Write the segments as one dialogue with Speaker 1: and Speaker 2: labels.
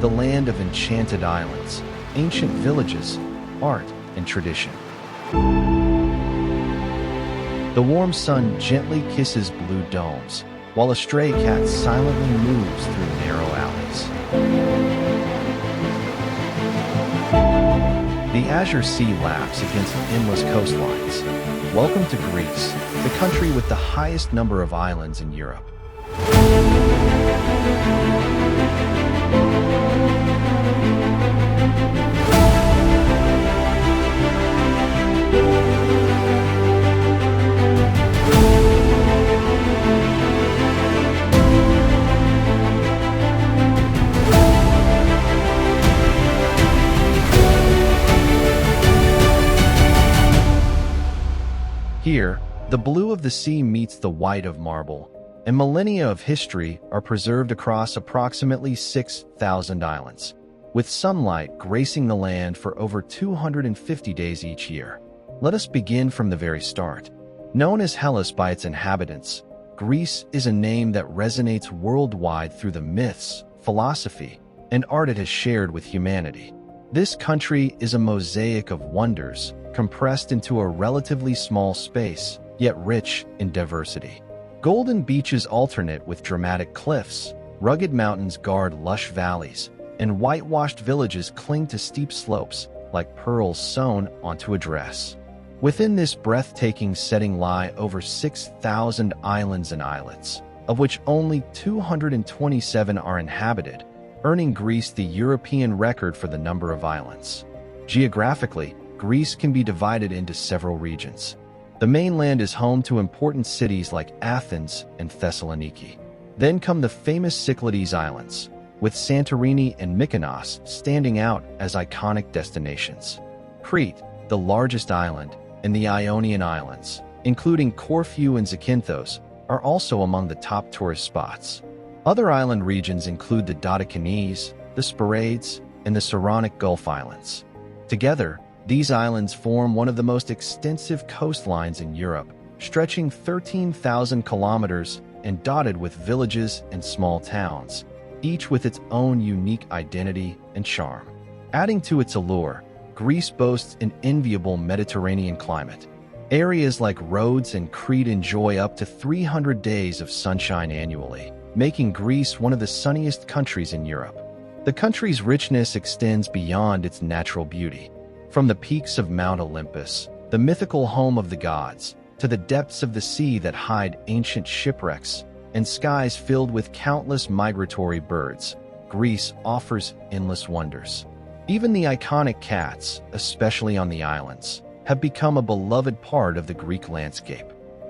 Speaker 1: the land of enchanted islands, ancient villages, art, and tradition. The warm sun gently kisses blue domes, while a stray cat silently moves through narrow alleys. The azure sea laps against endless coastlines. Welcome to Greece, the country with the highest number of islands in Europe. Here, the blue of the sea meets the white of marble, and millennia of history are preserved across approximately 6,000 islands, with sunlight gracing the land for over 250 days each year. Let us begin from the very start. Known as Hellas by its inhabitants, Greece is a name that resonates worldwide through the myths, philosophy, and art it has shared with humanity. This country is a mosaic of wonders, compressed into a relatively small space, yet rich in diversity. Golden beaches alternate with dramatic cliffs, rugged mountains guard lush valleys, and whitewashed villages cling to steep slopes like pearls sewn onto a dress. Within this breathtaking setting lie over 6,000 islands and islets, of which only 227 are inhabited, earning Greece the European record for the number of islands. Geographically, Greece can be divided into several regions. The mainland is home to important cities like Athens and Thessaloniki. Then come the famous Cyclades Islands, with Santorini and Mykonos standing out as iconic destinations. Crete, the largest island, and the Ionian Islands, including Corfu and Zakynthos, are also among the top tourist spots. Other island regions include the Dodecanese, the Sporades, and the Saronic Gulf Islands. Together, these islands form one of the most extensive coastlines in Europe, stretching 13,000 kilometers and dotted with villages and small towns, each with its own unique identity and charm. Adding to its allure, Greece boasts an enviable Mediterranean climate. Areas like Rhodes and Crete enjoy up to 300 days of sunshine annually, making Greece one of the sunniest countries in Europe. The country's richness extends beyond its natural beauty. From the peaks of Mount Olympus, the mythical home of the gods, to the depths of the sea that hide ancient shipwrecks and skies filled with countless migratory birds, Greece offers endless wonders. Even the iconic cats, especially on the islands, have become a beloved part of the Greek landscape.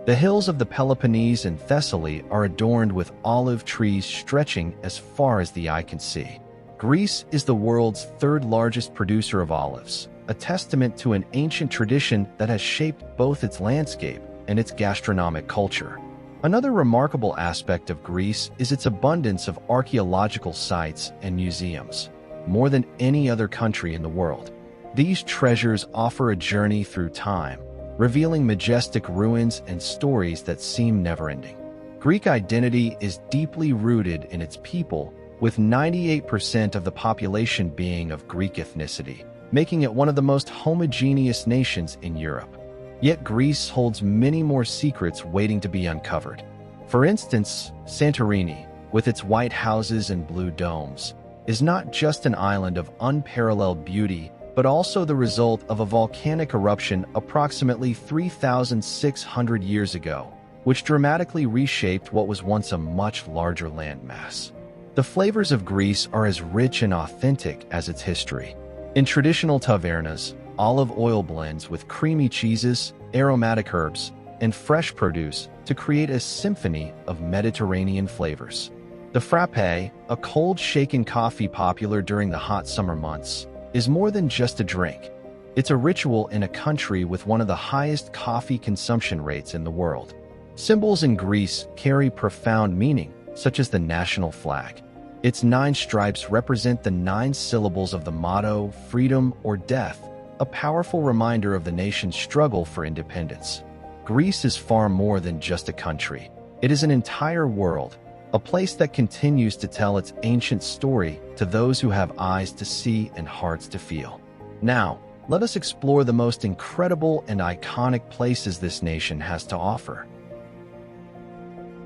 Speaker 1: The hills of the Peloponnese and Thessaly are adorned with olive trees stretching as far as the eye can see. Greece is the world's third largest producer of olives, a testament to an ancient tradition that has shaped both its landscape and its gastronomic culture. Another remarkable aspect of Greece is its abundance of archaeological sites and museums, more than any other country in the world. These treasures offer a journey through time, revealing majestic ruins and stories that seem never-ending. Greek identity is deeply rooted in its people, with 98% of the population being of Greek ethnicity, making it one of the most homogeneous nations in Europe. Yet Greece holds many more secrets waiting to be uncovered. For instance, Santorini, with its white houses and blue domes, is not just an island of unparalleled beauty, but also the result of a volcanic eruption approximately 3,600 years ago, which dramatically reshaped what was once a much larger landmass. The flavors of Greece are as rich and authentic as its history. In traditional tavernas, olive oil blends with creamy cheeses, aromatic herbs, and fresh produce to create a symphony of Mediterranean flavors. The frappe, a cold shaken coffee popular during the hot summer months, is more than just a drink. It's a ritual in a country with one of the highest coffee consumption rates in the world. Symbols in Greece carry profound meaning, such as the national flag. Its 9 stripes represent the 9 syllables of the motto, freedom or death, a powerful reminder of the nation's struggle for independence. Greece is far more than just a country. It is an entire world, a place that continues to tell its ancient story to to those who have eyes to see and hearts to feel. Now, let us explore the most incredible and iconic places this nation has to offer.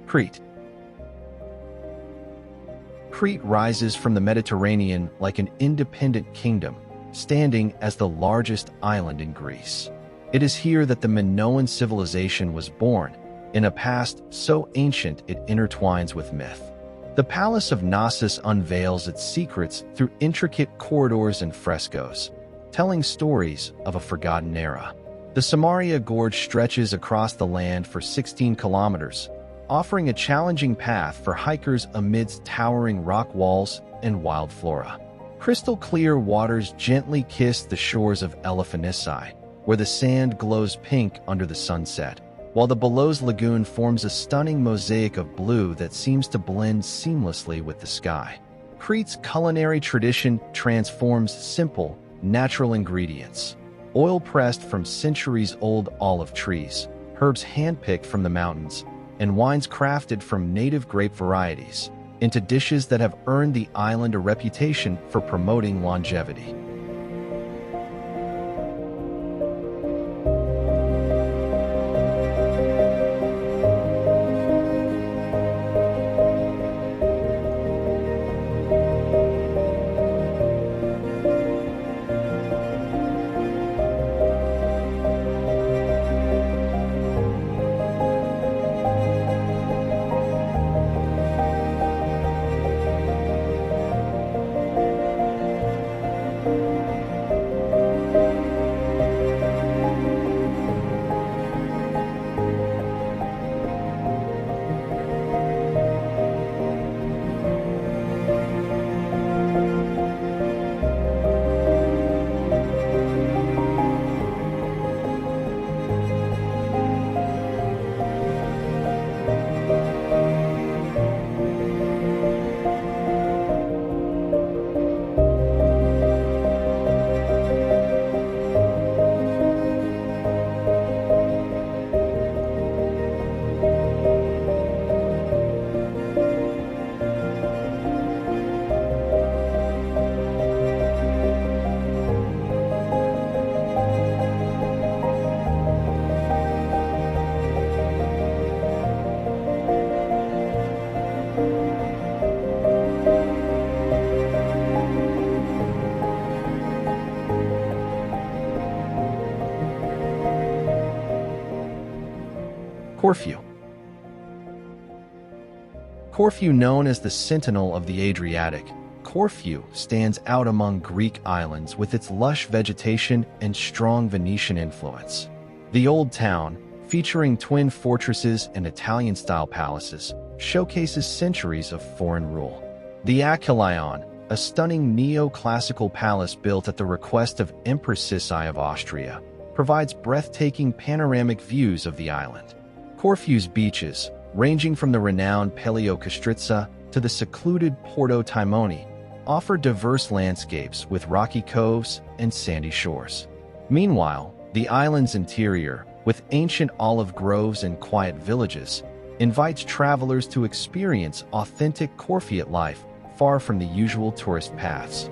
Speaker 1: Crete. Crete rises from the Mediterranean like an independent kingdom, standing as the largest island in Greece. It is here that the Minoan civilization was born, in a past so ancient it intertwines with myth. The Palace of Naxos unveils its secrets through intricate corridors and frescoes, telling stories of a forgotten era. The Samaria Gorge stretches across the land for 16 kilometers, offering a challenging path for hikers amidst towering rock walls and wild flora. Crystal-clear waters gently kiss the shores of Elafonisi, where the sand glows pink under the sunset, while the Belows Lagoon forms a stunning mosaic of blue that seems to blend seamlessly with the sky. Crete's culinary tradition transforms simple, natural ingredients, oil pressed from centuries-old olive trees, herbs handpicked from the mountains, and wines crafted from native grape varieties, into dishes that have earned the island a reputation for promoting longevity. Corfu. Corfu, known as the Sentinel of the Adriatic, Corfu stands out among Greek islands with its lush vegetation and strong Venetian influence. The Old Town, featuring twin fortresses and Italian-style palaces, showcases centuries of foreign rule. The Aquileion, a stunning neoclassical palace built at the request of Empress Symi of Austria, provides breathtaking panoramic views of the island. Corfu's beaches, ranging from the renowned Paleokastritsa to the secluded Porto Timoni, offer diverse landscapes with rocky coves and sandy shores. Meanwhile, the island's interior, with ancient olive groves and quiet villages, invites travelers to experience authentic Corfiot life far from the usual tourist paths.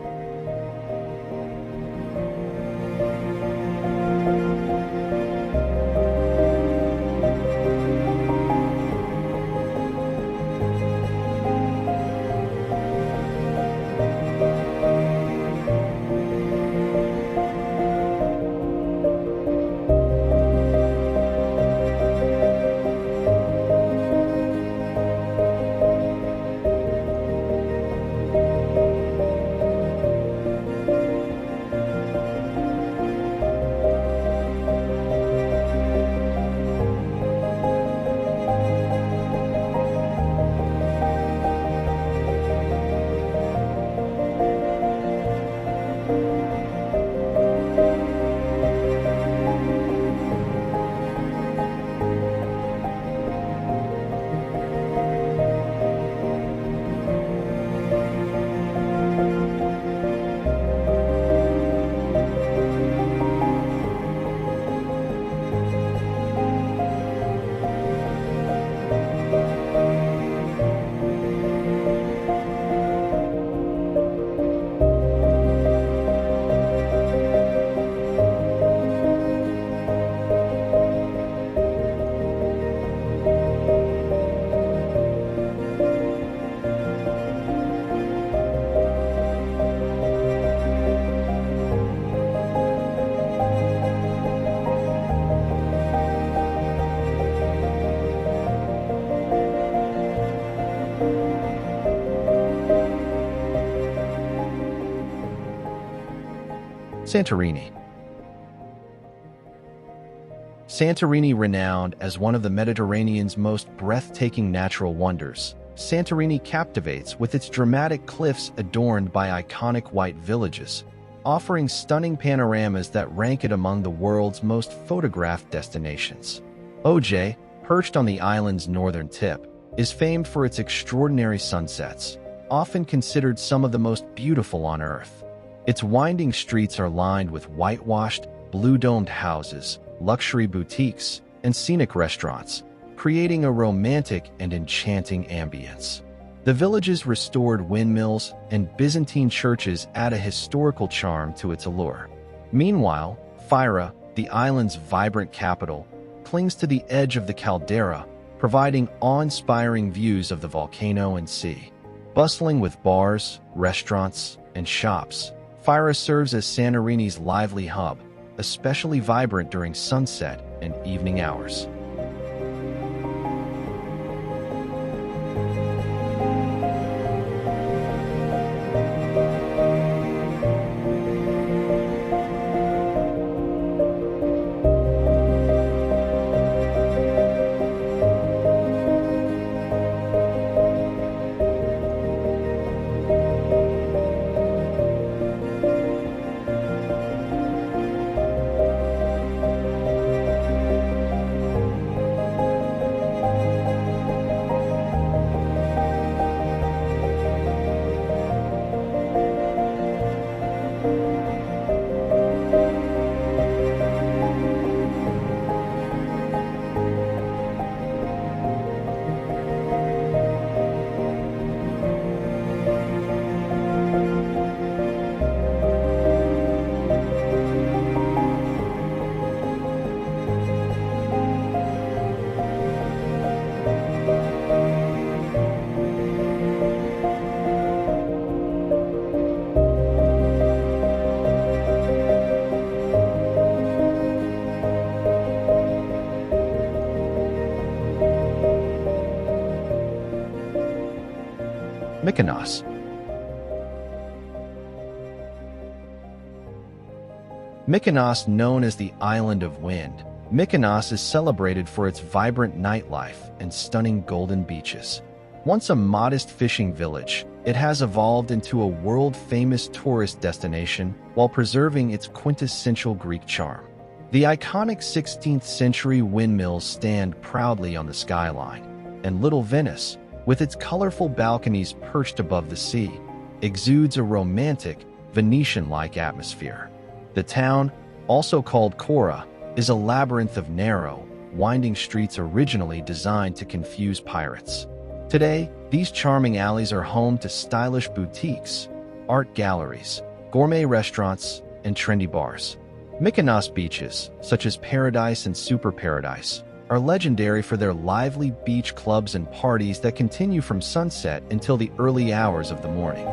Speaker 1: Santorini. Santorini, renowned as one of the Mediterranean's most breathtaking natural wonders, Santorini captivates with its dramatic cliffs adorned by iconic white villages, offering stunning panoramas that rank it among the world's most photographed destinations. OJ, perched on the island's northern tip, is famed for its extraordinary sunsets, often considered some of the most beautiful on Earth. Its winding streets are lined with whitewashed, blue-domed houses, luxury boutiques, and scenic restaurants, creating a romantic and enchanting ambience. The village's restored windmills and Byzantine churches add a historical charm to its allure. Meanwhile, Phyra, the island's vibrant capital, clings to the edge of the caldera, providing awe-inspiring views of the volcano and sea. Bustling with bars, restaurants, and shops, Phyra serves as Santorini's lively hub, especially vibrant during sunset and evening hours. Mykonos. Mykonos, known as the Island of Wind, Mykonos is celebrated for its vibrant nightlife and stunning golden beaches. Once a modest fishing village, it has evolved into a world-famous tourist destination while preserving its quintessential Greek charm. The iconic 16th-century windmills stand proudly on the skyline, and Little Venice, with its colorful balconies perched above the sea, exudes a romantic, Venetian-like atmosphere. The town, also called Kora, is a labyrinth of narrow, winding streets originally designed to confuse pirates. Today, these charming alleys are home to stylish boutiques, art galleries, gourmet restaurants, and trendy bars. Mykonos beaches, such as Paradise and Super Paradise, are legendary for their lively beach clubs and parties that continue from sunset until the early hours of the morning.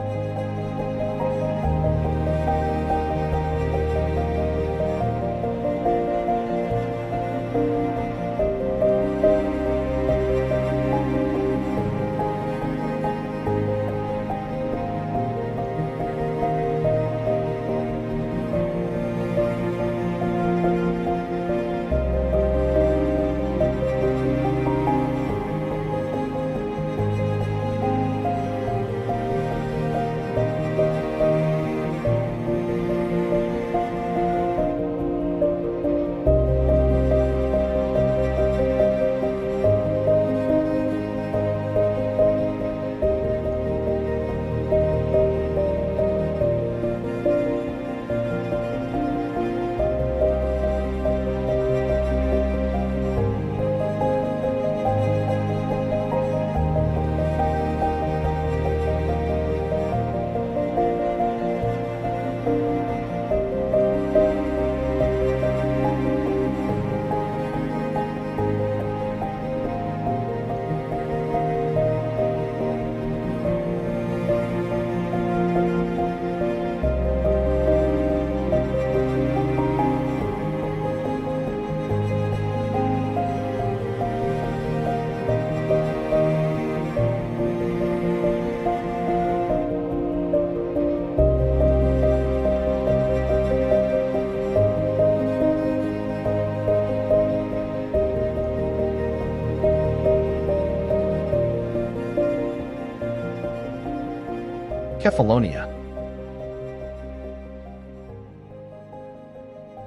Speaker 1: Kefalonia.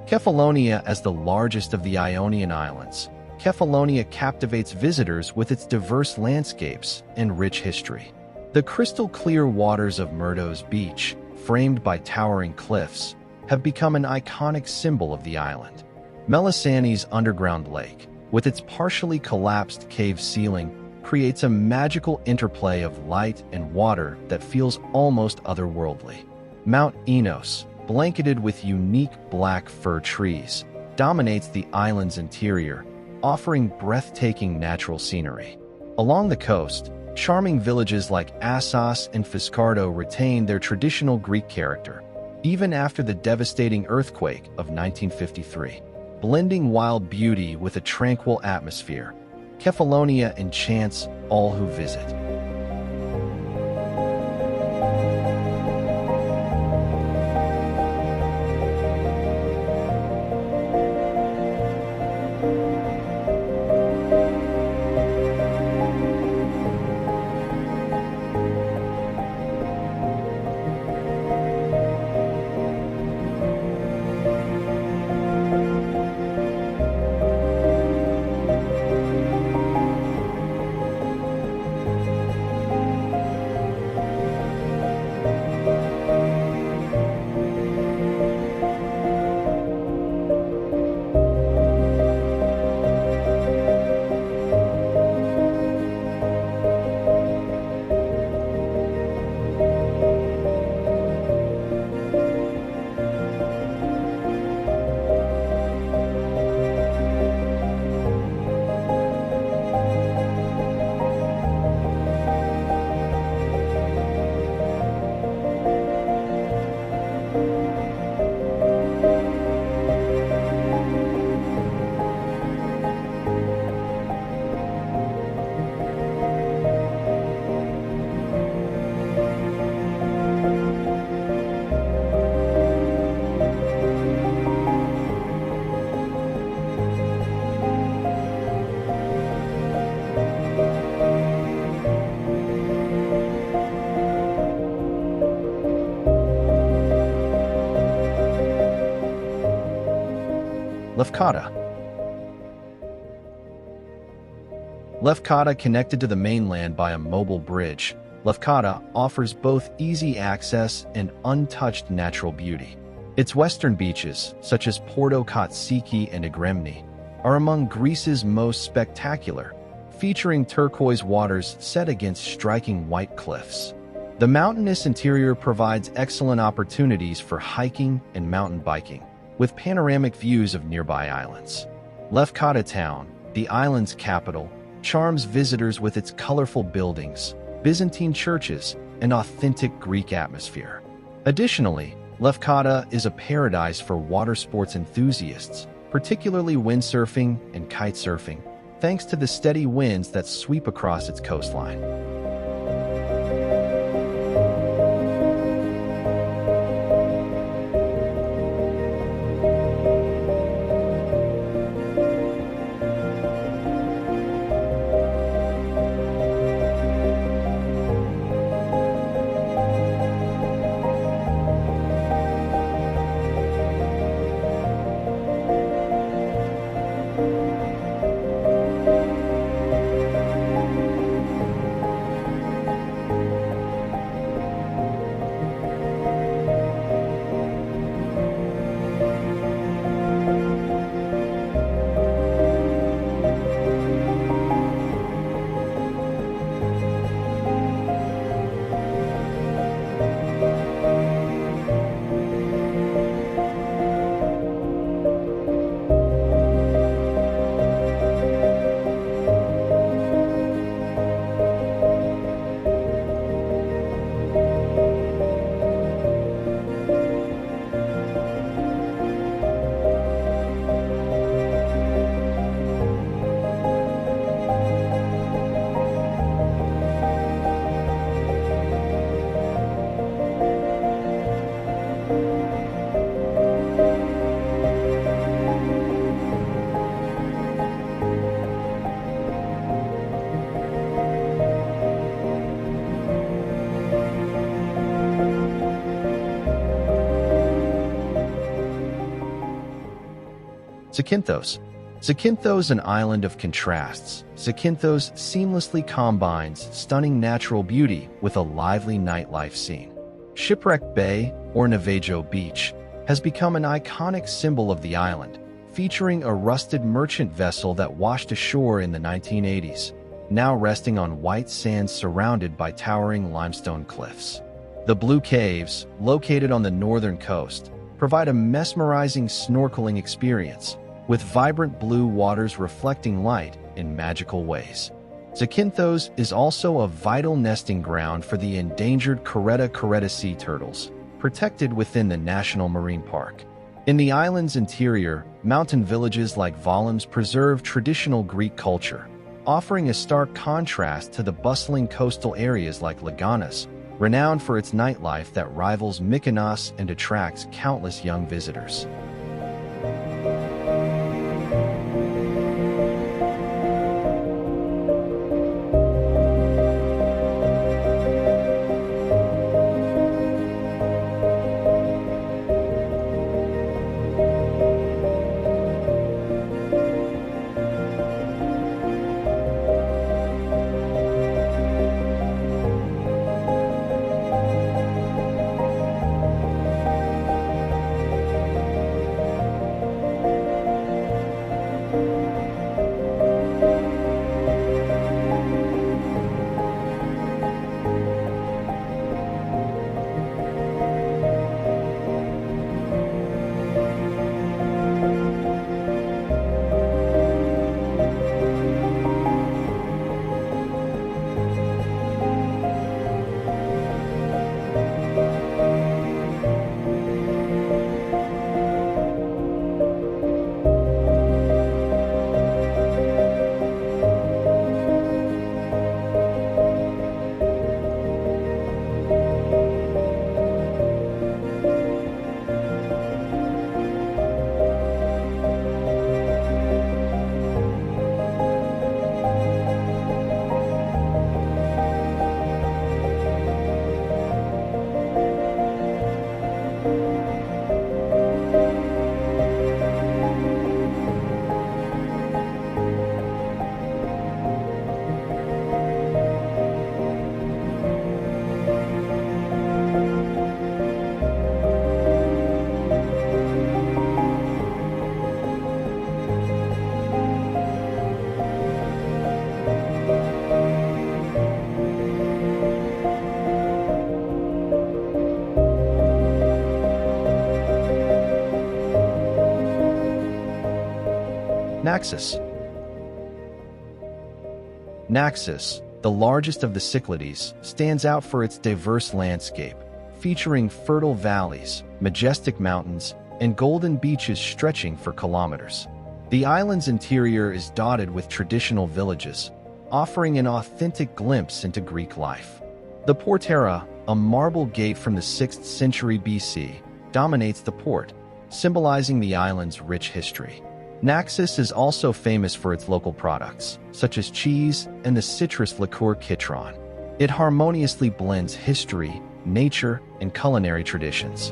Speaker 1: Kefalonia, as the largest of the Ionian Islands, Kefalonia captivates visitors with its diverse landscapes and rich history. The crystal-clear waters of Rhodes Beach, framed by towering cliffs, have become an iconic symbol of the island. Melisani's underground lake, with its partially collapsed cave ceiling, creates a magical interplay of light and water that feels almost otherworldly. Mount Enos, blanketed with unique black fir trees, dominates the island's interior, offering breathtaking natural scenery. Along the coast, charming villages like Assos and Fiskardo retain their traditional Greek character, even after the devastating earthquake of 1953. Blending wild beauty with a tranquil atmosphere, Kefalonia enchants all who visit. Lefkada. Lefkada, connected to the mainland by a mobile bridge, Lefkada offers both easy access and untouched natural beauty. Its western beaches, such as Porto Kotsiki and Agremni, are among Greece's most spectacular, featuring turquoise waters set against striking white cliffs. The mountainous interior provides excellent opportunities for hiking and mountain biking, with panoramic views of nearby islands. Lefkada town, the island's capital, charms visitors with its colorful buildings, Byzantine churches, and authentic Greek atmosphere. Additionally, Lefkada is a paradise for water sports enthusiasts, particularly windsurfing and kitesurfing, thanks to the steady winds that sweep across its coastline. Zakynthos. Zakynthos, an island of contrasts. Zakynthos seamlessly combines stunning natural beauty with a lively nightlife scene. Shipwreck Bay, or Navajo Beach, has become an iconic symbol of the island, featuring a rusted merchant vessel that washed ashore in the 1980s, now resting on white sands surrounded by towering limestone cliffs. The Blue Caves, located on the northern coast, provide a mesmerizing snorkeling experience, with vibrant blue waters reflecting light in magical ways. Zakynthos is also a vital nesting ground for the endangered Crete sea turtles, protected within the National Marine Park. In the island's interior, mountain villages like Volums preserve traditional Greek culture, offering a stark contrast to the bustling coastal areas like Leganas, renowned for its nightlife that rivals Mykonos and attracts countless young visitors. Naxos. Naxos, the largest of the Cyclades, stands out for its diverse landscape, featuring fertile valleys, majestic mountains, and golden beaches stretching for kilometers. The island's interior is dotted with traditional villages, offering an authentic glimpse into Greek life. The Portera, a marble gate from the 6th century BC, dominates the port, symbolizing the island's rich history. Naxos is also famous for its local products, such as cheese and the citrus liqueur citron. It harmoniously blends history, nature, and culinary traditions.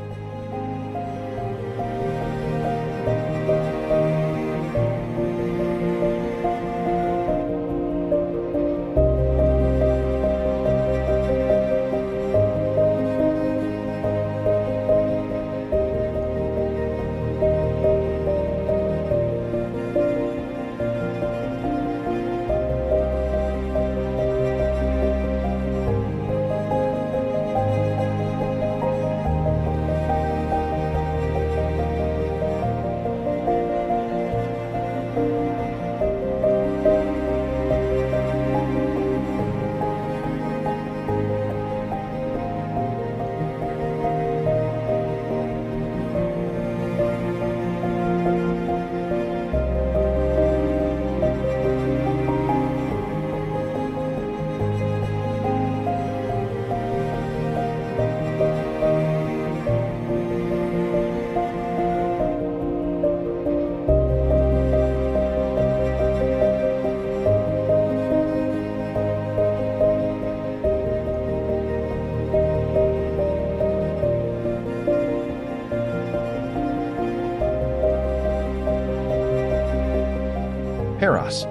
Speaker 1: Paros.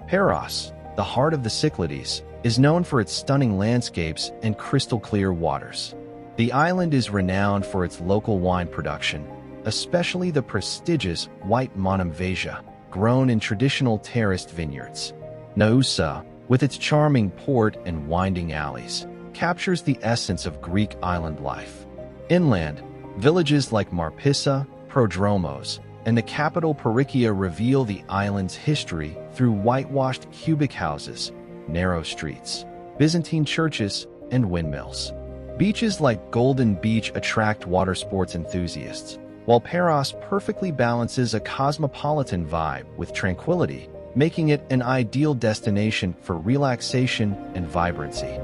Speaker 1: Paros, the heart of the Cyclades, is known for its stunning landscapes and crystal-clear waters. The island is renowned for its local wine production, especially the prestigious white Monemvasia, grown in traditional terraced vineyards. Naxos, with its charming port and winding alleys, captures the essence of Greek island life. Inland, villages like Marpissa, Prodromos, and the capital Parga reveal the island's history through whitewashed cubic houses, narrow streets, Byzantine churches, and windmills. Beaches like Golden Beach attract water sports enthusiasts, while Paros perfectly balances a cosmopolitan vibe with tranquility, making it an ideal destination for relaxation and vibrancy.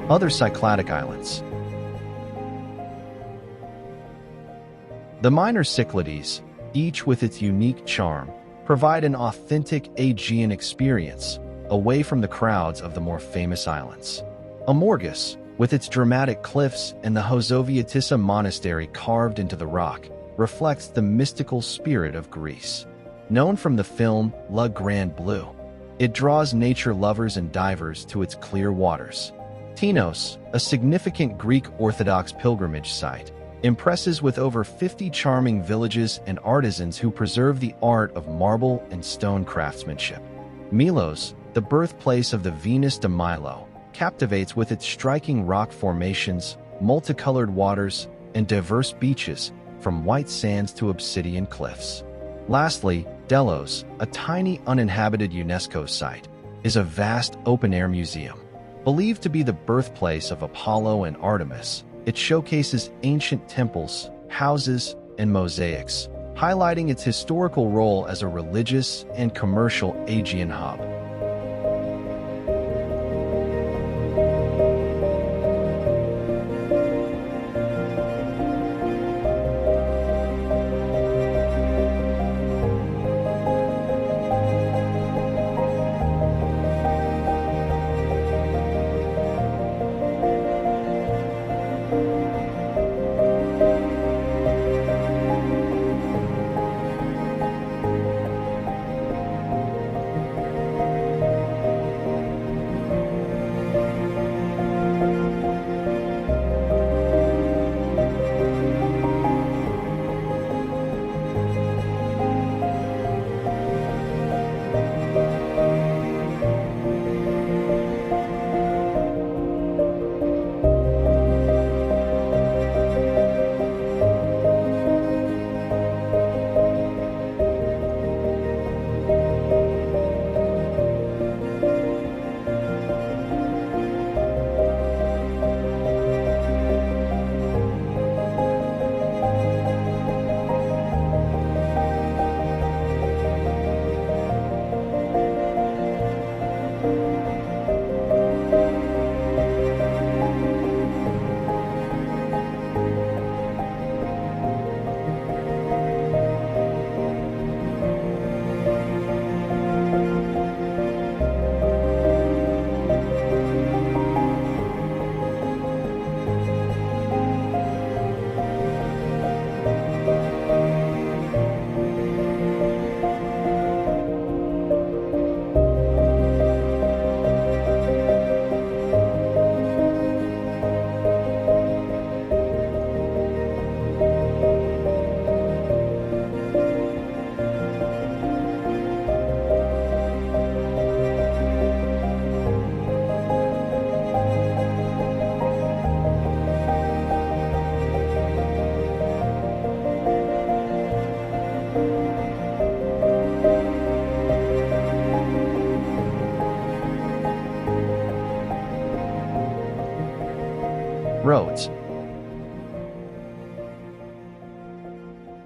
Speaker 1: Other Cycladic islands. The minor Cyclades, each with its unique charm, provide an authentic Aegean experience, away from the crowds of the more famous islands. Amorgos, with its dramatic cliffs and the Hosoviatissa monastery carved into the rock, reflects the mystical spirit of Greece. Known from the film La Grande Blue, it draws nature lovers and divers to its clear waters. Tinos, a significant Greek Orthodox pilgrimage site, impresses with over 50 charming villages and artisans who preserve the art of marble and stone craftsmanship. Milos, the birthplace of the Venus de Milo, captivates with its striking rock formations, multicolored waters, and diverse beaches, from white sands to obsidian cliffs. Lastly, Delos, a tiny uninhabited UNESCO site, is a vast open-air museum. Believed to be the birthplace of Apollo and Artemis, it showcases ancient temples, houses, and mosaics, highlighting its historical role as a religious and commercial Aegean hub. Rhodes.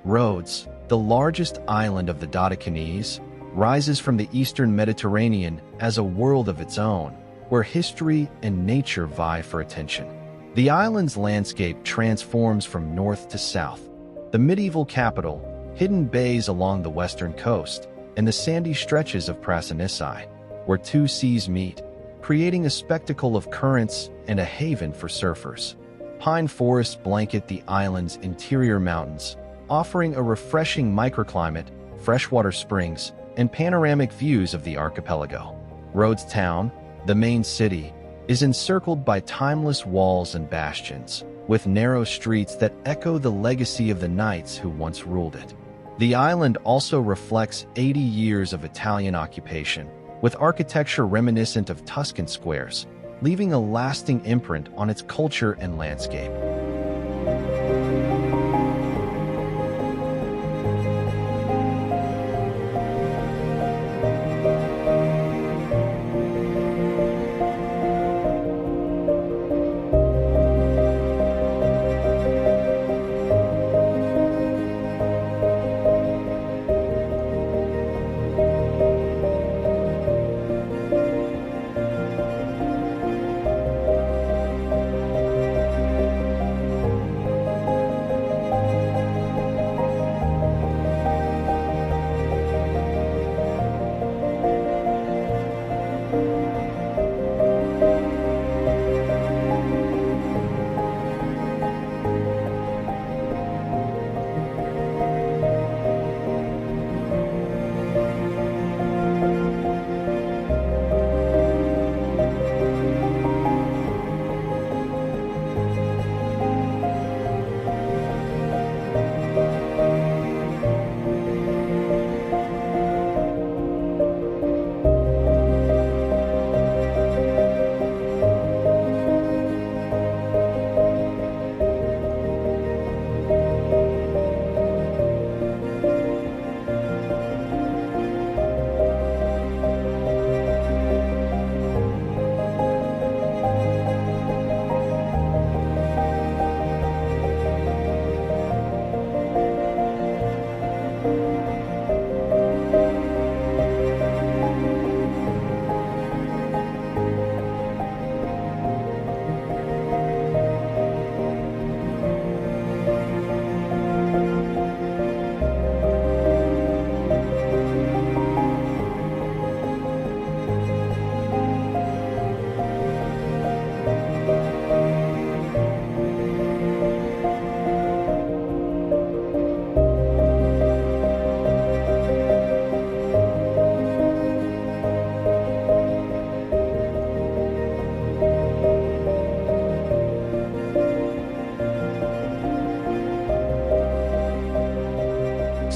Speaker 1: Rhodes, the largest island of the Dodecanese, rises from the eastern Mediterranean as a world of its own, where history and nature vie for attention. The island's landscape transforms from north to south. The medieval capital, hidden bays along the western coast, and the sandy stretches of Prasinici, where two seas meet, creating a spectacle of currents and a haven for surfers. Pine forests blanket the island's interior mountains, offering a refreshing microclimate, freshwater springs, and panoramic views of the archipelago. Rhodes town, the main city, is encircled by timeless walls and bastions, with narrow streets that echo the legacy of the knights who once ruled it. The island also reflects 80 years of Italian occupation, with architecture reminiscent of Tuscan squares, leaving a lasting imprint on its culture and landscape.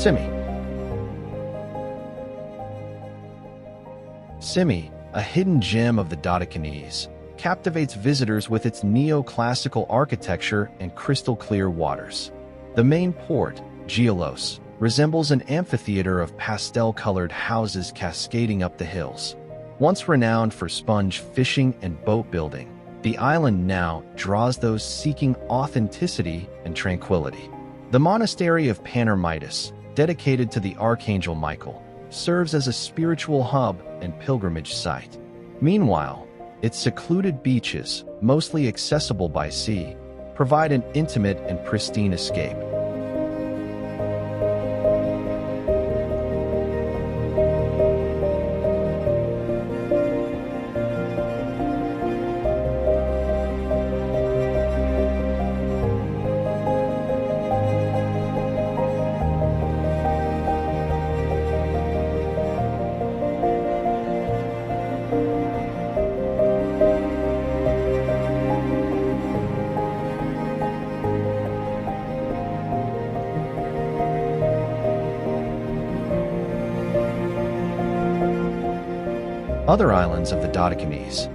Speaker 1: Symi. Symi, a hidden gem of the Dodecanese, captivates visitors with its neoclassical architecture and crystal-clear waters. The main port, Geolos, resembles an amphitheater of pastel-colored houses cascading up the hills. Once renowned for sponge fishing and boat building, the island now draws those seeking authenticity and tranquility. The monastery of Panormitis, dedicated to the Archangel Michael, serves as a spiritual hub and pilgrimage site. Meanwhile, its secluded beaches, mostly accessible by sea, provide an intimate and pristine escape. Other islands of the Dodecanese.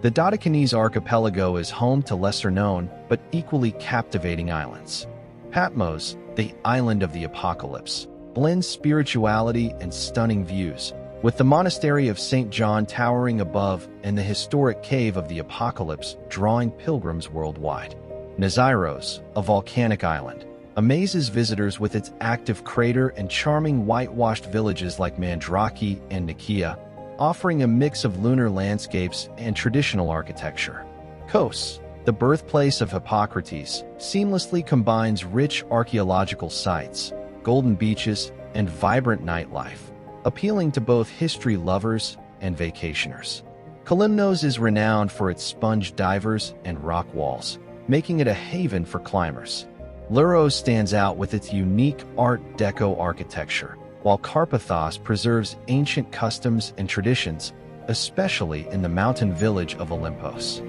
Speaker 1: The Dodecanese archipelago is home to lesser-known but equally captivating islands. Patmos, the island of the apocalypse, blends spirituality and stunning views, with the monastery of St. John towering above and the historic Cave of the Apocalypse drawing pilgrims worldwide. Naxos, a volcanic island, amazes visitors with its active crater and charming whitewashed villages like Mandraki and Nikia, offering a mix of lunar landscapes and traditional architecture. Kos, the birthplace of Hippocrates, seamlessly combines rich archaeological sites, golden beaches, and vibrant nightlife, appealing to both history lovers and vacationers. Lindos is renowned for its sponge divers and rock walls, making it a haven for climbers. Rhodes stands out with its unique Art Deco architecture, while Carpathos preserves ancient customs and traditions, especially in the mountain village of Olympus.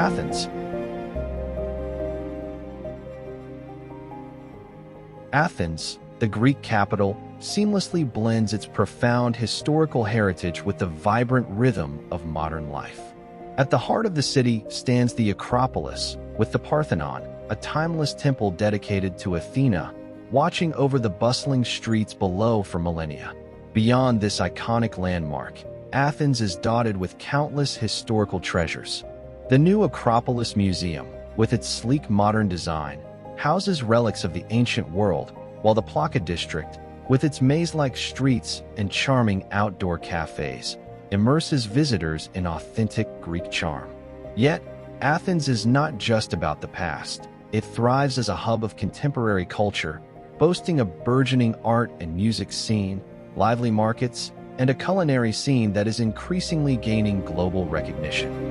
Speaker 1: Athens. Athens, the Greek capital, seamlessly blends its profound historical heritage with the vibrant rhythm of modern life. At the heart of the city stands the Acropolis, with the Parthenon, a timeless temple dedicated to Athena, watching over the bustling streets below for millennia. Beyond this iconic landmark, Athens is dotted with countless historical treasures. The new Acropolis Museum, with its sleek modern design, houses relics of the ancient world, while the Plaka district, with its maze-like streets and charming outdoor cafes, immerses visitors in authentic Greek charm. Yet, Athens is not just about the past. It thrives as a hub of contemporary culture, boasting a burgeoning art and music scene, lively markets, and a culinary scene that is increasingly gaining global recognition.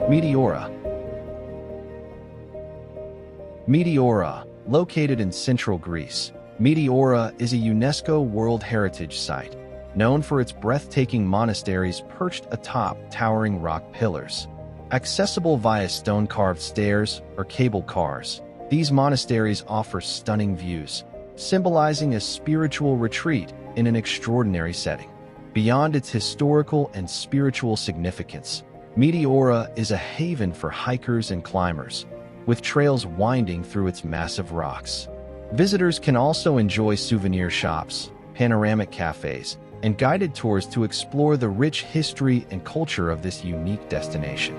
Speaker 1: Meteora. Meteora, located in central Greece. Meteora is a UNESCO World Heritage Site, known for its breathtaking monasteries perched atop towering rock pillars. Accessible via stone-carved stairs or cable cars, these monasteries offer stunning views, symbolizing a spiritual retreat in an extraordinary setting. Beyond its historical and spiritual significance, Meteora is a haven for hikers and climbers, with trails winding through its massive rocks. Visitors can also enjoy souvenir shops, panoramic cafes, and guided tours to explore the rich history and culture of this unique destination.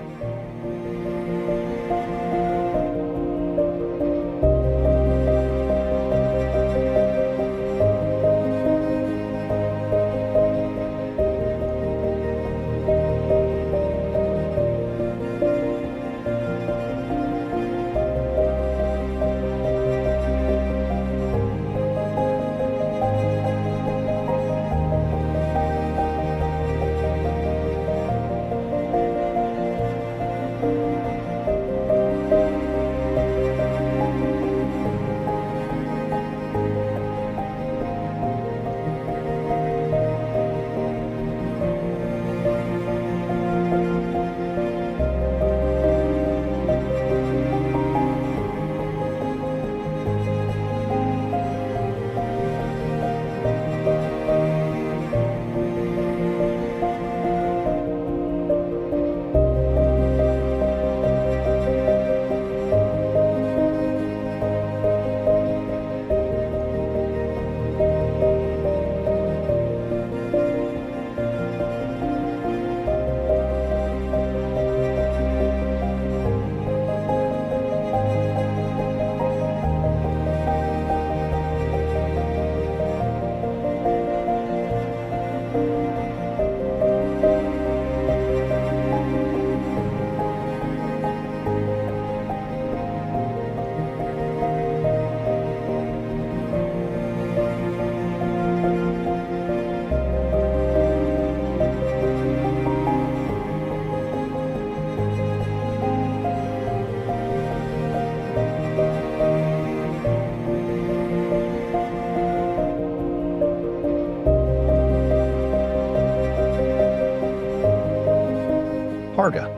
Speaker 1: Parga.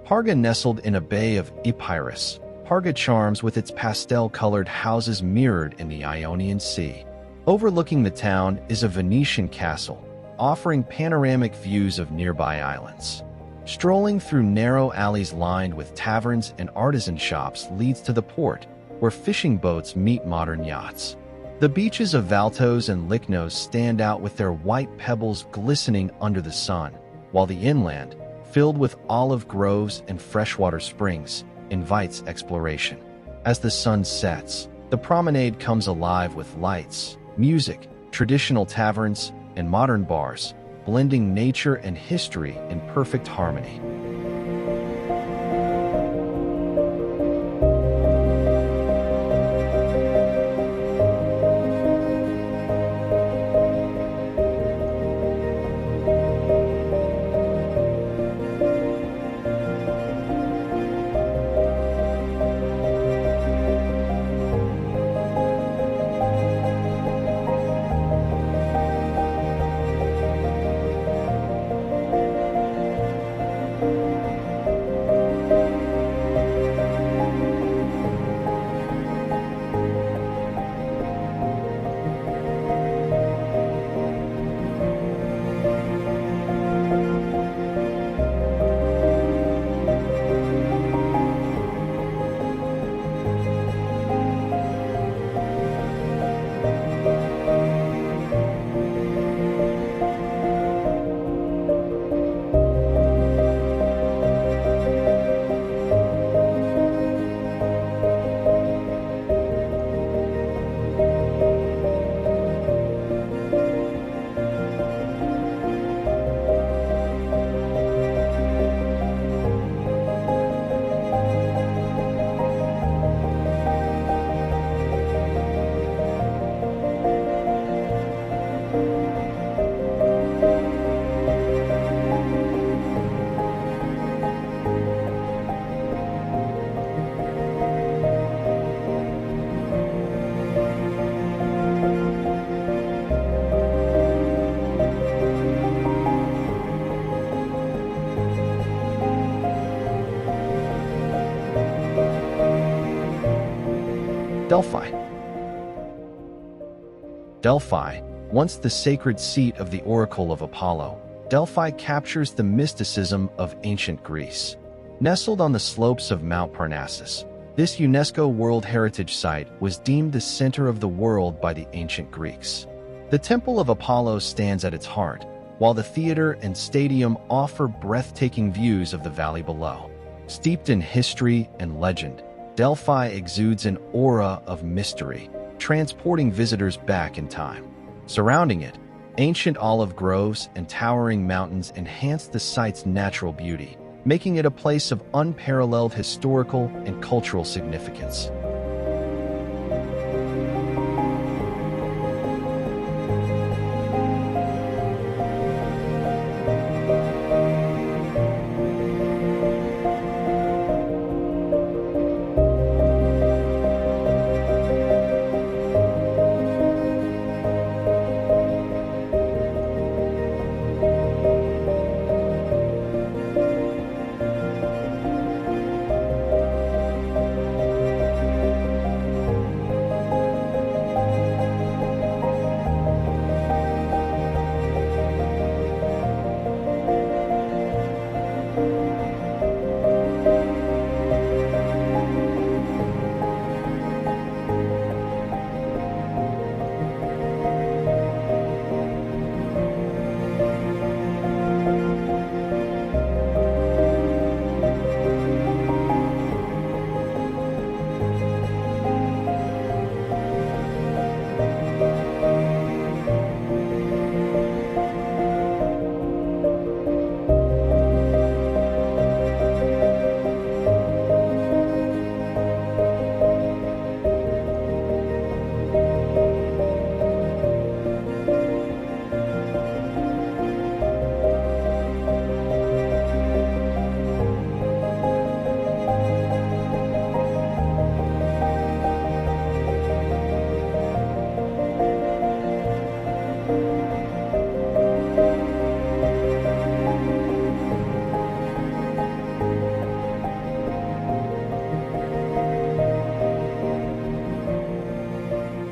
Speaker 1: Parga, nestled in a bay of Epidaurus, Parga charms with its pastel-colored houses mirrored in the Ionian Sea. Overlooking the town is a Venetian castle, offering panoramic views of nearby islands. Strolling through narrow alleys lined with taverns and artisan shops leads to the port, where fishing boats meet modern yachts. The beaches of Valtos and Lycnos stand out with their white pebbles glistening under the sun, while the inland, filled with olive groves and freshwater springs, invites exploration. As the sun sets, the promenade comes alive with lights, music, traditional taverns, and modern bars, blending nature and history in perfect harmony. Delphi. Delphi, once the sacred seat of the oracle of Apollo, Delphi captures the mysticism of ancient Greece. Nestled on the slopes of Mount Parnassus, this UNESCO World Heritage Site was deemed the center of the world by the ancient Greeks. The Temple of Apollo stands at its heart, while the theater and stadium offer breathtaking views of the valley below. Steeped in history and legend, Delphi exudes an aura of mystery, transporting visitors back in time. Surrounding it, ancient olive groves and towering mountains enhance the site's natural beauty, making it a place of unparalleled historical and cultural significance.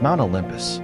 Speaker 1: Mount Olympus.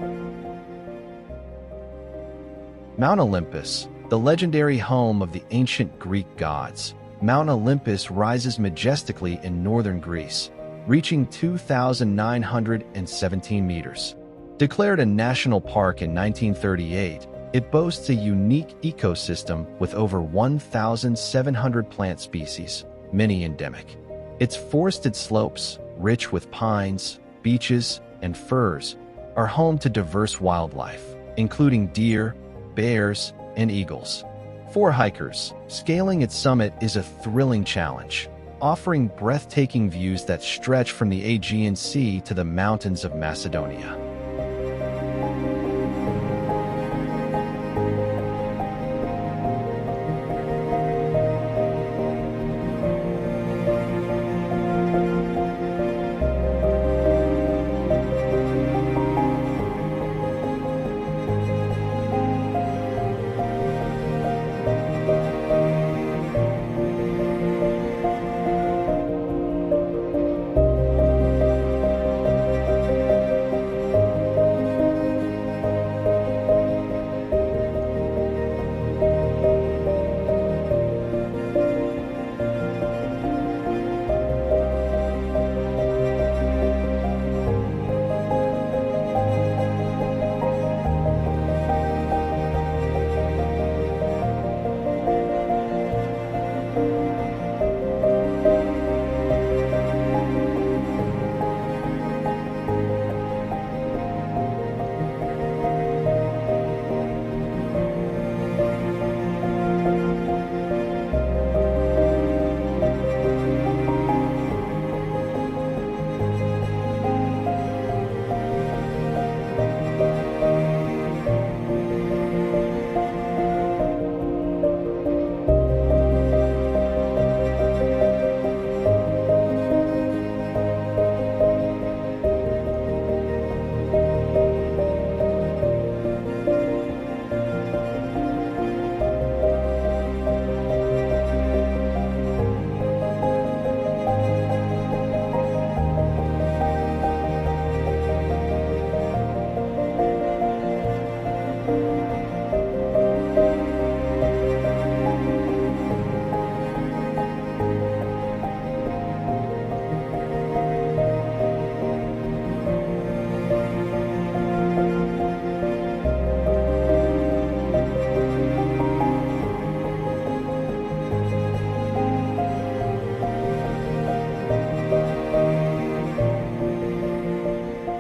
Speaker 1: Mount Olympus, the legendary home of the ancient Greek gods. Mount Olympus rises majestically in northern Greece, reaching 2,917 meters. Declared a national park in 1938, it boasts a unique ecosystem with over 1,700 plant species, many endemic. Its forested slopes, rich with pines, beeches, and firs, are home to diverse wildlife, including deer, bears, and eagles. For hikers, scaling its summit is a thrilling challenge, offering breathtaking views that stretch from the Aegean Sea to the mountains of Macedonia.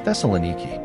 Speaker 1: Thessaloniki.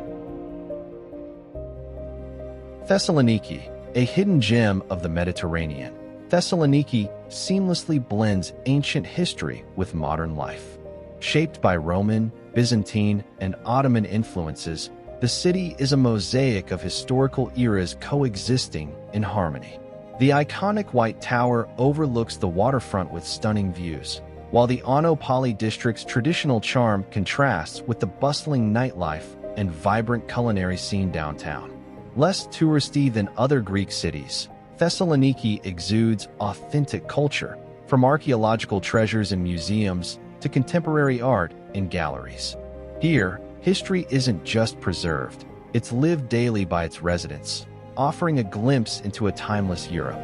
Speaker 1: Thessaloniki, a hidden gem of the Mediterranean. Thessaloniki seamlessly blends ancient history with modern life. Shaped by Roman, Byzantine, and Ottoman influences, the city is a mosaic of historical eras coexisting in harmony. The iconic White Tower overlooks the waterfront with stunning views, while the Olympus district's traditional charm contrasts with the bustling nightlife and vibrant culinary scene downtown. Less touristy than other Greek cities, Thessaloniki exudes authentic culture, from archaeological treasures and museums to contemporary art in galleries. Here, history isn't just preserved, it's lived daily by its residents, offering a glimpse into a timeless Europe.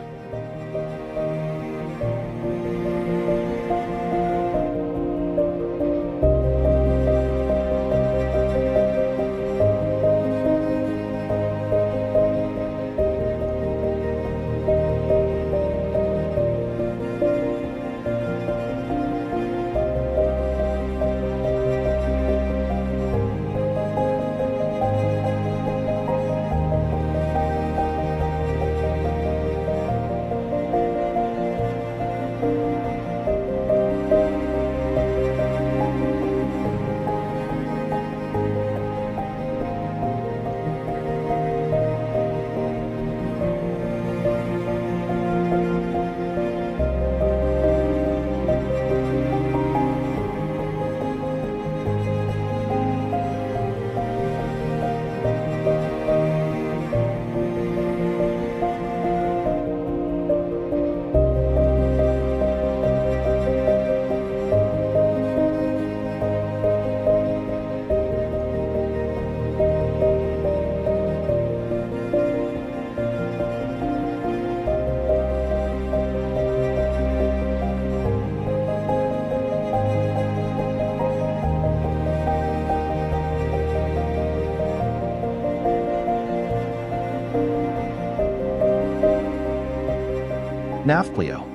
Speaker 1: Nafplio.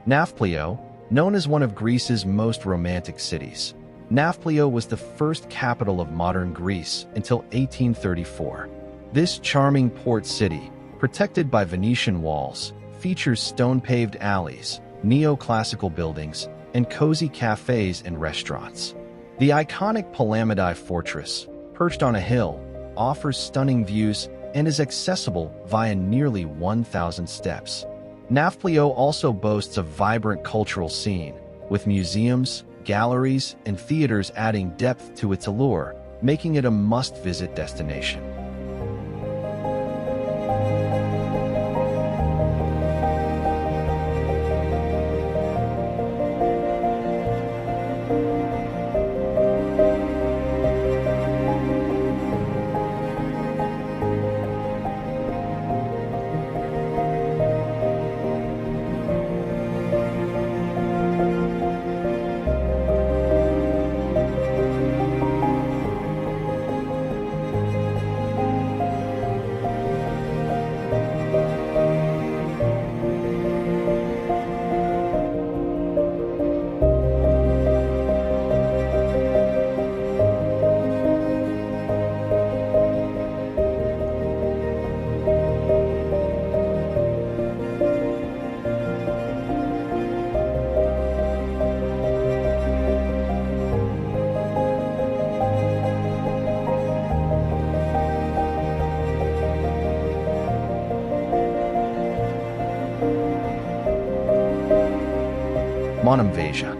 Speaker 1: Nafplio, known as one of Greece's most romantic cities. Nafplio was the first capital of modern Greece until 1834. This charming port city, protected by Venetian walls, features stone-paved alleys, neoclassical buildings, and cozy cafes and restaurants. The iconic Palamidi Fortress, perched on a hill, offers stunning views and is accessible via nearly 1,000 steps. Nafplio also boasts a vibrant cultural scene, with museums, galleries, and theaters adding depth to its allure, making it a must-visit destination. Monemvasia.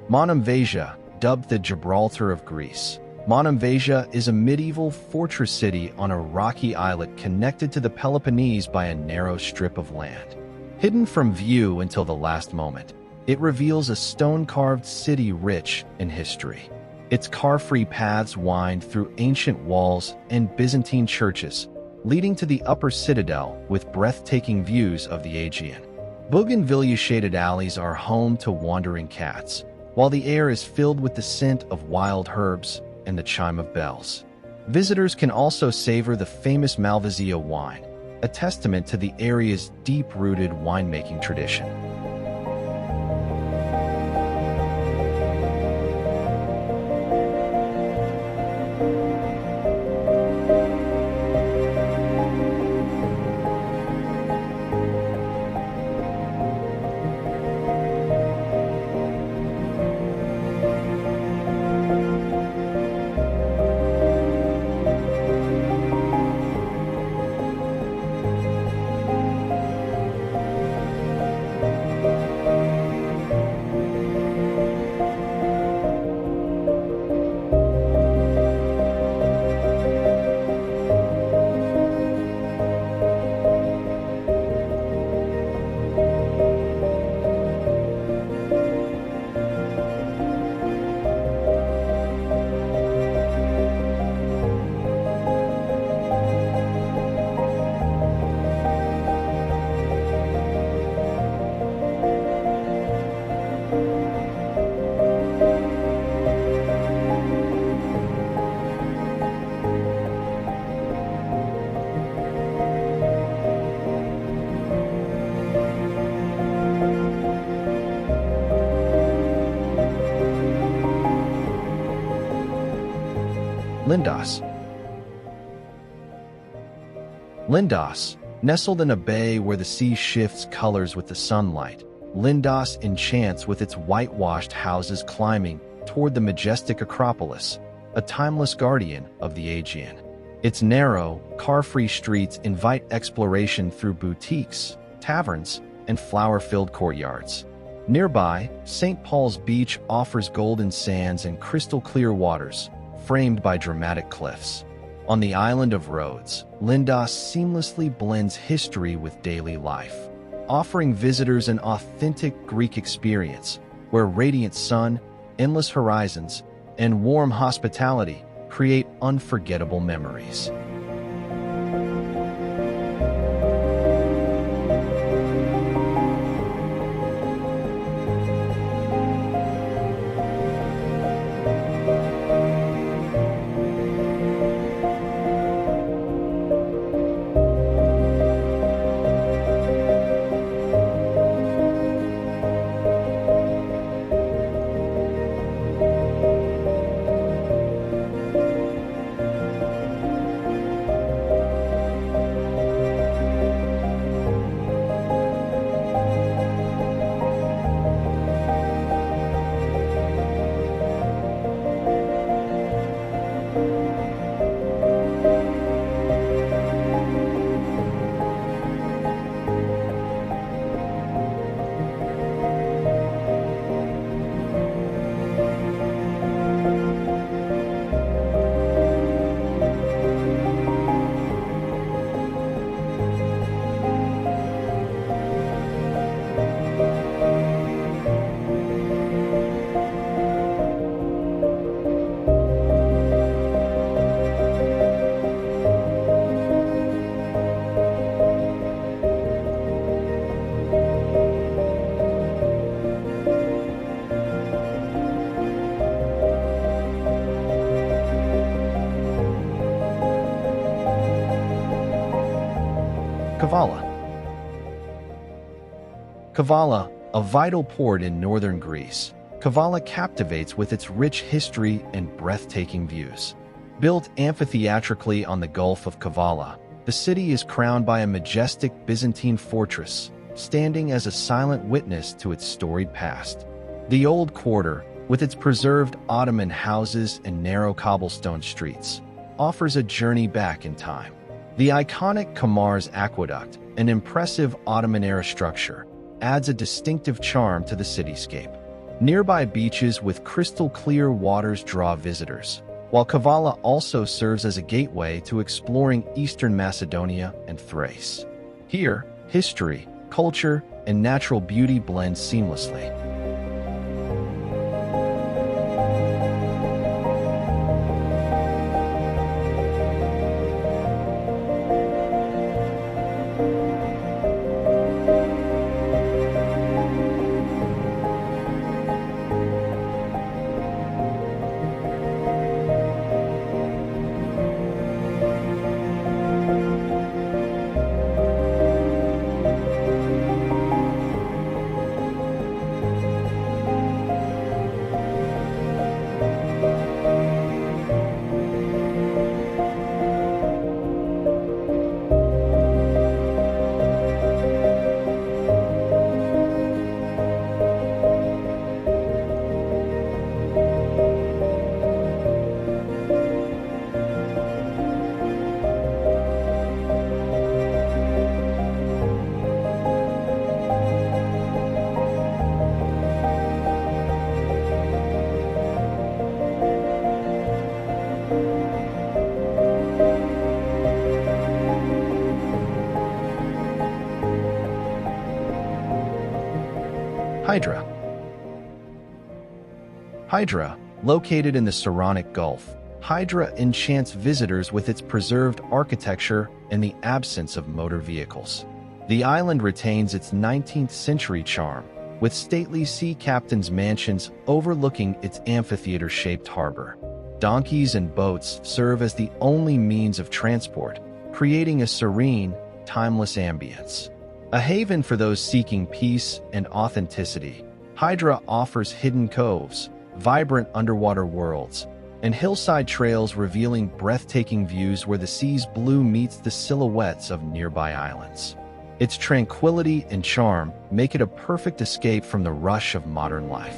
Speaker 1: Monemvasia, dubbed the Gibraltar of Greece. Monemvasia is a medieval fortress city on a rocky islet connected to the Peloponnese by a narrow strip of land. Hidden from view until the last moment, it reveals a stone-carved city rich in history. Its car-free paths wind through ancient walls and Byzantine churches, leading to the upper citadel with breathtaking views of the Aegean. Bougainvillea-shaded alleys are home to wandering cats, while the air is filled with the scent of wild herbs and the chime of bells. Visitors can also savor the famous Malvasia wine, a testament to the area's deep-rooted winemaking tradition. Lindos. Lindos, nestled in a bay where the sea shifts colors with the sunlight, Lindos enchants with its whitewashed houses climbing toward the majestic Acropolis, a timeless guardian of the Aegean. Its narrow, car-free streets invite exploration through boutiques, taverns, and flower-filled courtyards. Nearby, St. Paul's Beach offers golden sands and crystal-clear waters, framed by dramatic cliffs. On the island of Rhodes, Lindos seamlessly blends history with daily life, offering visitors an authentic Greek experience where radiant sun, endless horizons, and warm hospitality create unforgettable memories. Kavala, a vital port in northern Greece, Kavala captivates with its rich history and breathtaking views. Built amphitheatrically on the Gulf of Kavala, the city is crowned by a majestic Byzantine fortress, standing as a silent witness to its storied past. The Old Quarter, with its preserved Ottoman houses and narrow cobblestone streets, offers a journey back in time. The iconic Kamars Aqueduct, an impressive Ottoman-era structure, adds a distinctive charm to the cityscape. Nearby beaches with crystal-clear waters draw visitors, while Kavala also serves as a gateway to exploring Eastern Macedonia and Thrace. Here, history, culture, and natural beauty blend seamlessly. Hydra. Hydra, located in the Saronic Gulf, Hydra enchants visitors with its preserved architecture and the absence of motor vehicles. The island retains its 19th-century charm, with stately sea captains' mansions overlooking its amphitheater-shaped harbor. Donkeys and boats serve as the only means of transport, creating a serene, timeless ambience. A haven for those seeking peace and authenticity, Hydra offers hidden coves, vibrant underwater worlds, and hillside trails revealing breathtaking views where the sea's blue meets the silhouettes of nearby islands. Its tranquility and charm make it a perfect escape from the rush of modern life.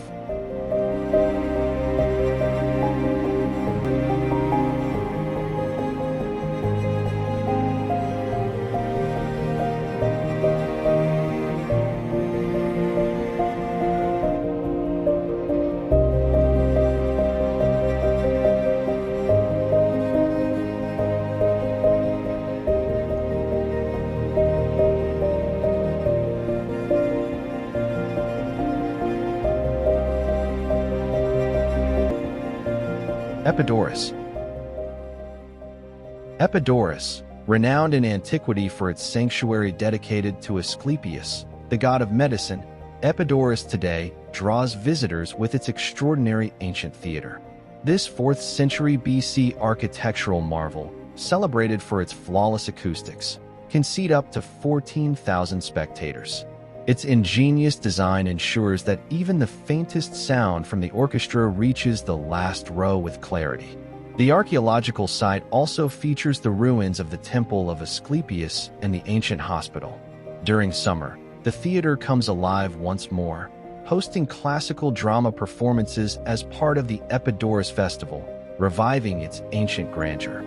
Speaker 1: Epidaurus. Epidaurus, renowned in antiquity for its sanctuary dedicated to Asclepius, the god of medicine, Epidaurus today draws visitors with its extraordinary ancient theater. This 4th century BC architectural marvel, celebrated for its flawless acoustics, can seat up to 14,000 spectators. Its ingenious design ensures that even the faintest sound from the orchestra reaches the last row with clarity. The archaeological site also features the ruins of the Temple of Asclepius and the ancient hospital. During summer, the theater comes alive once more, hosting classical drama performances as part of the Epidaurus Festival, reviving its ancient grandeur.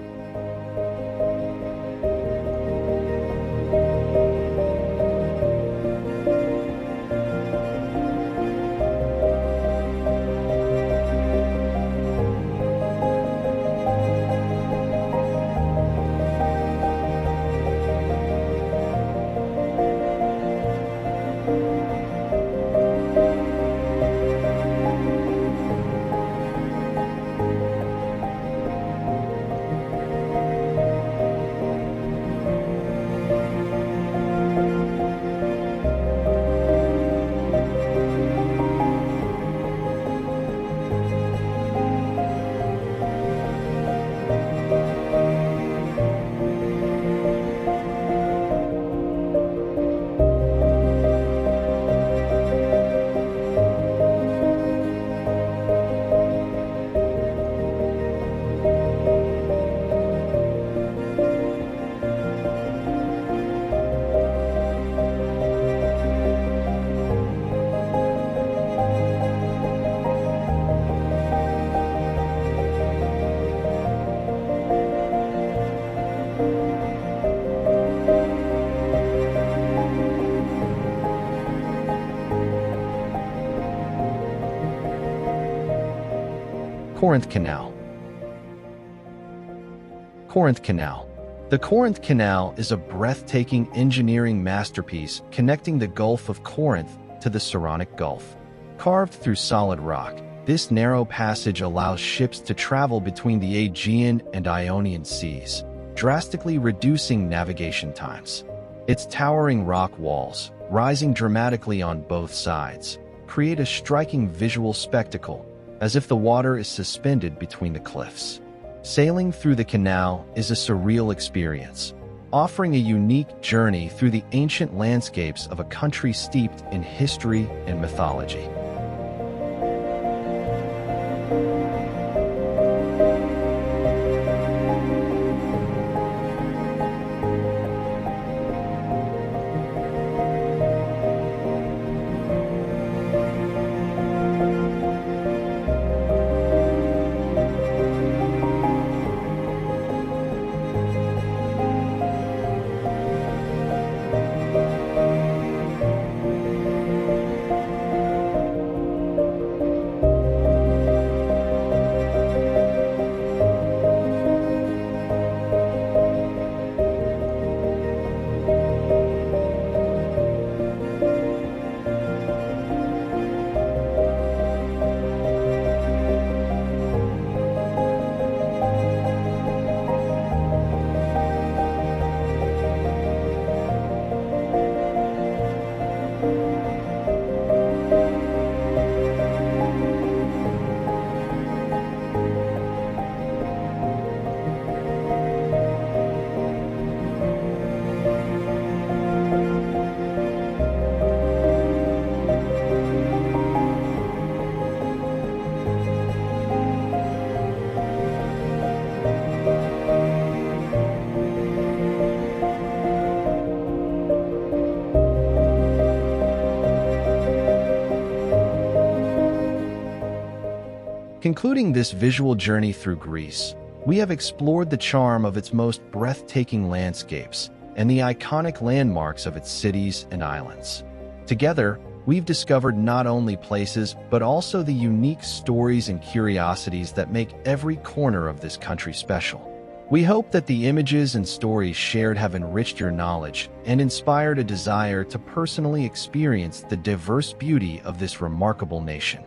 Speaker 1: Corinth Canal. Corinth Canal. The Corinth Canal is a breathtaking engineering masterpiece connecting the Gulf of Corinth to the Saronic Gulf. Carved through solid rock, this narrow passage allows ships to travel between the Aegean and Ionian seas, drastically reducing navigation times. Its towering rock walls, rising dramatically on both sides, create a striking visual spectacle, as if the water is suspended between the cliffs. Sailing through the canal is a surreal experience, offering a unique journey through the ancient landscapes of a country steeped in history and mythology. Concluding this visual journey through Greece, we have explored the charm of its most breathtaking landscapes and the iconic landmarks of its cities and islands. Together, we've discovered not only places but also the unique stories and curiosities that make every corner of this country special. We hope that the images and stories shared have enriched your knowledge and inspired a desire to personally experience the diverse beauty of this remarkable nation.